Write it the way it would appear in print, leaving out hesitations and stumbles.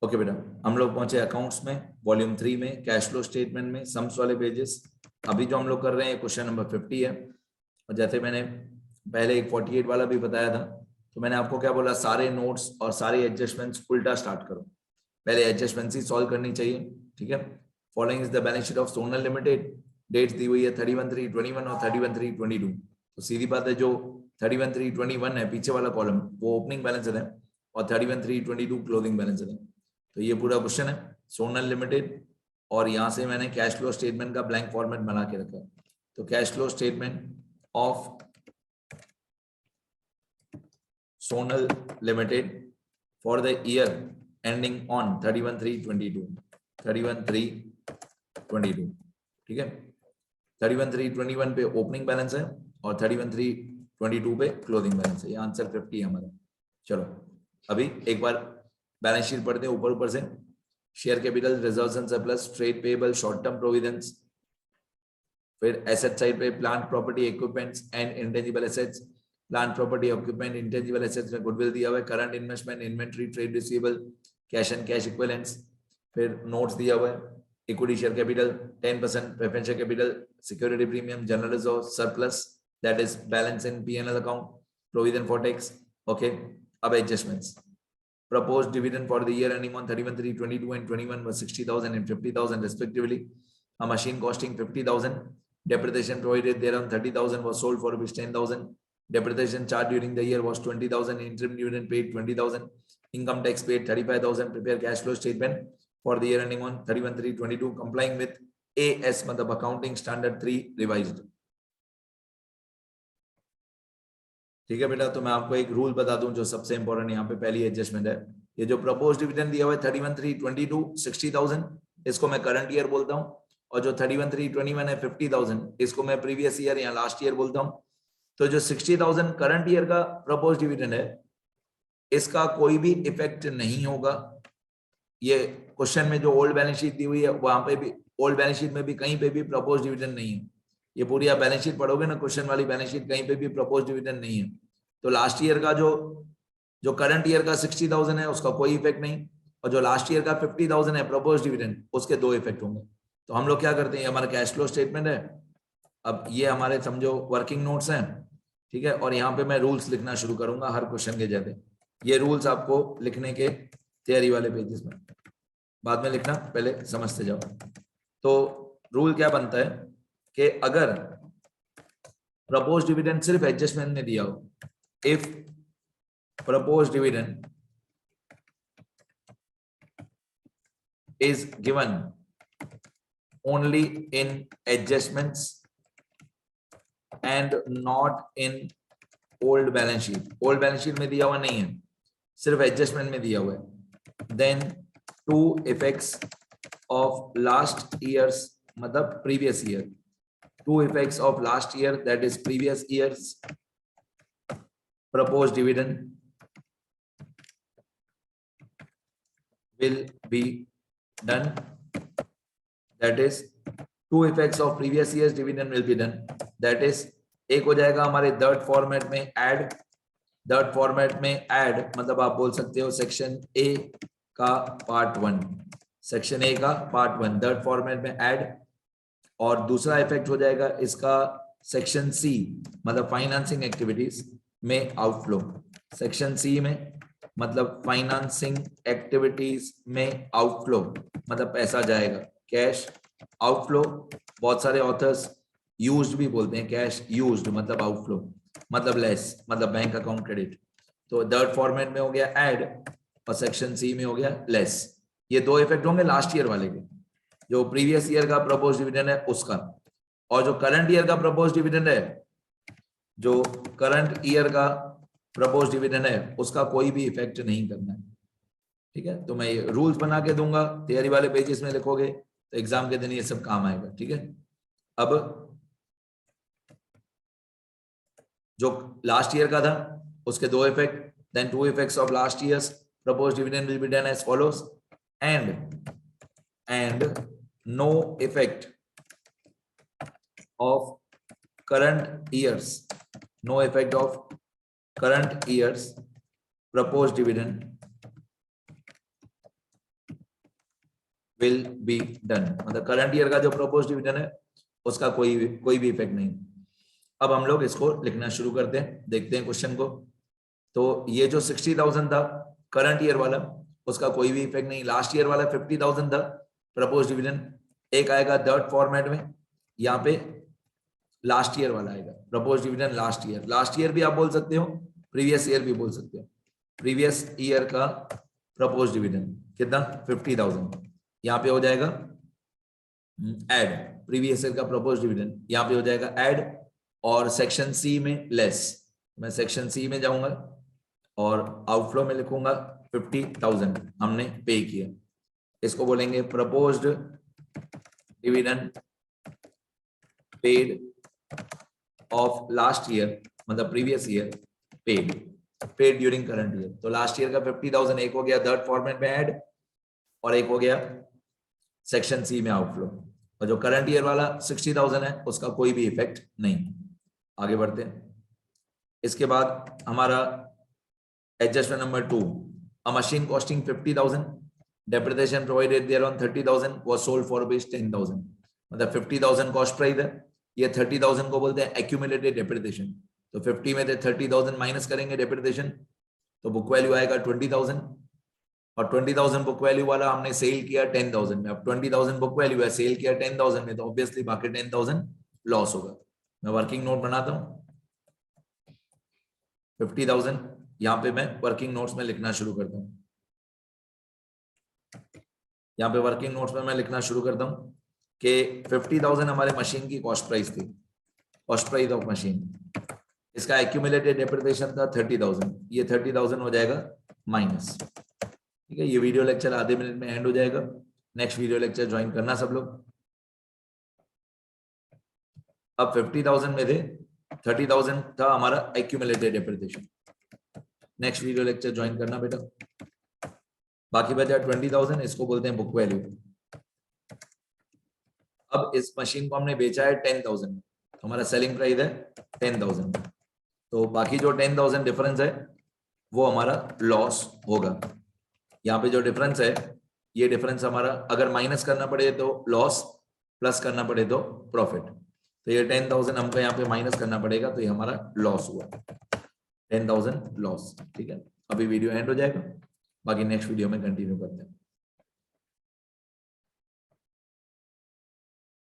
Okay बेटा, हम लोग पहुंचे अकाउंट्स में, वॉल्यूम 3 में, कैश फ्लो स्टेटमेंट में, सम्स वाले पेजेस। अभी जो हम लोग कर रहे हैं क्वेश्चन नंबर 50 है। और जैसे मैंने पहले एक 48 वाला भी बताया था, तो मैंने आपको क्या बोला, सारे नोट्स और सारे एडजस्टमेंट्स उल्टा स्टार्ट करो। पहले एडजस्टमेंट्स ही सॉल्व करनी चाहिए, ठीक है। Following is the balance sheet of Sonal limited. Dates दी हुई है 31/3/21 और 31/3/22। तो सीधी बात है, जो 31/3/21 है पीछे वाला कॉलम, वो ओपनिंग बैलेंस है और 31/3/22 क्लोजिंग बैलेंस है। तो ये पूरा क्वेश्चन है सोनल लिमिटेड, और यहां से मैंने कैश फ्लो स्टेटमेंट का ब्लैंक फॉर्मेट बना के रखा है। तो cash flow statement of Sonal limited for the year ending on 31/3/22, 31/3/22, ठीक है। 31/3/21 पे ओपनिंग बैलेंस है और 31/3/22 पे क्लोजिंग बैलेंस है। ये आंसर 50 है हमारा। चलो अभी एक बार बैलेंस शीट पढ़ते हैं ऊपर से। Share capital, reserves and surplus, trade payable, short term Providence. फिर एसेट साइड पे plant property equipments and intangible assets. Plant property equipment intangible assets में गुडविल दिया हुआ है, current investment, inventory, trade receivable, cash and cash equivalents. फिर notes दिया हुआ है, equity share capital 10%, preferential capital, security premium, general reserve, surplus that is balance in P&L account, provision for tax. Okay, अब adjustments. Proposed dividend for the year ending on 31/3/22 and 21 was 60,000 and 50,000 respectively. A machine costing 50,000. Depreciation provided thereon 30,000 was sold for rupees 10,000. Depreciation charged during the year was 20,000. Interim dividend paid 20,000. Income tax paid 35,000. Prepare cash flow statement for the year ending on 31/3/22 complying with AS मतलब accounting standard 3 revised. ठीक है बेटा, तो मैं आपको एक rule बता दूं जो सबसे इंपॉर्टेंट यहाँ पे पहली एडजस्टमेंट है। ये जो प्रपोज डिविडेंड दिया हुआ है 31/3/22 60,000, इसको मैं करंट ईयर बोलता हूँ। और जो 31/3/21 है 50,000, इसको मैं प्रीवियस ईयर या लास्ट ईयर बोलता हूँ। तो जो 60,000 करंट ईयर का प्रपोज डिविडेंड है, इसका कोई भी इफेक्ट नहीं होगा। ये क्वेश्चन में जो ओल्ड बैलेंस शीट दी हुई है, वहां पे भी ओल्ड बैलेंस शीट में भी कहीं पे भी प्रपोज डिविडेंड नहीं है। ये पूरी आप बैलेंस शीट पढ़ोगे ना, क्वेश्चन वाली बैलेंस शीट, कहीं पे भी प्रपोज डिविडेंड नहीं है। तो लास्ट ईयर का जो करंट ईयर का 60,000 है उसका कोई इफेक्ट नहीं, और जो लास्ट ईयर का 50,000 है प्रपोज डिविडेंड, उसके 2 इफेक्ट होंगे। तो हम लोग क्या करते हैं, हमारा कैश फ्लो स्टेटमेंट है। अब ये हमारे समझो वर्किंग नोट्स हैं, ठीक है। और यहाँ पे मैं रूल्स लिखना शुरू करूंगा हर क्वेश्चन के जैसे। ये रूल्स आपको लिखने के थियरी वाले पेजेस में, बाद में लिखना, पहले समझते जाओ। तो रूल क्या बनता है कि अगर प्रपोज डिविडेंड सिर्फ एडजस्टमेंट में दिया हो, if proposed dividend is given only in adjustments and not in old balance sheet, old balance sheet में दिया हुआ नहीं है, सिर्फ एडजस्टमेंट में दिया हुआ है, then two effects of last year's मतलब previous year, two effects of last year that is previous year's proposed dividend will be done, that is two effects of previous year's dividend will be done, that is एक हो जाएगा हमारे दर्ट format में add, दर्ट format में add मतलब आप बोल सकते हो सेक्शन ए का पार्ट 1, सेक्शन ए का पार्ट 1 दर्ट फॉर्मेट में ऐड। और दूसरा इफेक्ट हो जाएगा इसका सेक्शन सी मतलब फाइनेंसिंग एक्टिविटीज में आउटफ्लो, सेक्शन सी में मतलब फाइनेंसिंग एक्टिविटीज में आउटफ्लो मतलब पैसा जाएगा, कैश आउटफ्लो। बहुत सारे ऑथर्स यूज्ड भी बोलते हैं, कैश यूज्ड मतलब आउटफ्लो मतलब लेस मतलब बैंक अकाउंट क्रेडिट। तो थर्ड फॉर्मेट में हो गया ऐड और सेक्शन सी में हो गया लेस। ये 2 इफेक्ट होंगे लास्ट ईयर वाले के, जो प्रीवियस ईयर का प्रपोज डिविडेंड है उसका, और जो करंट ईयर का प्रपोज डिविडेंड है, जो करंट ईयर का प्रपोज डिविडेंड है उसका कोई भी इफेक्ट नहीं करना है, ठीक है। तो मैं ये रूल्स बना के दूंगा, थियरी वाले पेजेस में लिखोगे तो एग्जाम के दिन ये सब काम आएगा, ठीक है। अब जो लास्ट ईयर का था उसके 2 effect, then 2 effects of last year's propose dividend will be done as follows, and no effect of current year's, no effect of current year's proposed dividend will be done, मतलब current year का जो propose division है उसका कोई भी effect नहीं। अब हम लोग इसको लिखना शुरू करते हैं, देखते हैं क्वेश्चन को। तो ये जो 60,000 था करंट ईयर वाला, उसका कोई भी इफेक्ट नहीं। लास्ट ईयर वाला 50,000 था प्रपोज डिविजन, एक आएगा डर्ट फॉर्मेट में, यहाँ पे लास्ट ईयर वाला आएगा propose division last year. Last year भी आप बोल सकते हो, प्रीवियस ईयर भी बोल सकते हो। प्रीवियस ईयर का प्रपोज डिविजन कितना 50,000, यहाँ पे हो जाएगा ऐड, प्रीवियस ईयर का प्रपोज डिविजन यहाँ पे हो जाएगा ऐड, और सेक्शन सी में लेस, मैं सेक्शन सी में जाऊंगा और आउटफ्लो में लिखूंगा 50,000 हमने पे किया, इसको बोलेंगे proposed dividend paid of last year, मतलब previous year paid during current year. तो लास्ट ईयर का 50,000 एक हो गया थर्ड फॉर्मेट में ऐड, और एक हो गया सेक्शन सी में आउटफ्लो, और जो करंट ईयर वाला 60,000 है उसका कोई भी इफेक्ट नहीं। आगे बढ़ते हैं। इसके बाद हमारा adjustment number 2, a machine costing 50,000, depreciation provided thereon 30,000 was sold for rupees 10,000, मतलब 50,000 कॉस्ट प्राइस है, ये 30,000 को बोलते हैं एक्यूमुलेटेड डेप्रिसिएशन। तो 50 में से 30,000 माइनस करेंगे डेप्रिसिएशन, तो बुक वैल्यू आएगा 20,000, और 20,000 बुक वैल्यू वाला हमने सेल किया 10,000 में। अब 20,000 बुक वैल्यू है, सेल किया 10,000 में, तो ऑब्वियसली बाकी 10,000 लॉस होगा। मैं वर्किंग नोट बनाता हूं, 50,000 यहाँ पे मैं वर्किंग नोट्स में लिखना शुरू करता हूँ। यहाँ पे वर्किंग नोट्स में मैं लिखना शुरू करता हूँ कि 50,000 हमारे मशीन की कॉस्ट प्राइस थी, कॉस्ट प्राइस ऑफ मशीन। इसका एक्यूमुलेटेड डेप्रिसिएशन था 30,000, ये 30,000 हो जाएगा माइनस। ठीक है, ये वीडियो लेक्चर आधे मिनट में एंड हो जाएगा। नेक्स्ट वीडियो लेक्चर ज्वाइन करना सब लोग। अब 50,000 में थे 30,000 था हमारा accumulated depreciation. Next video lecture join करना बेटा। बाकी बचा 20,000, इसको बोलते हैं बुक वैल्यू। अब इस मशीन को हमने बेचा है 10,000, तो हमारा सेलिंग प्राइस है 10,000, तो बाकी जो 10,000 डिफरेंस है वो हमारा लॉस होगा। यहाँ पे जो डिफरेंस है, ये डिफरेंस हमारा अगर माइनस करना पड़े तो लॉस, प्लस करना पड़े तो प्रॉफिट। तो ये 10,000 हमको यहाँ पे माइनस करना पड़ेगा, तो ये हमारा लॉस हुआ, 10,000 लॉस। ठीक है, अभी वीडियो एंड हो जाएगा, बाकी नेक्स्ट वीडियो में कंटिन्यू करते हैं।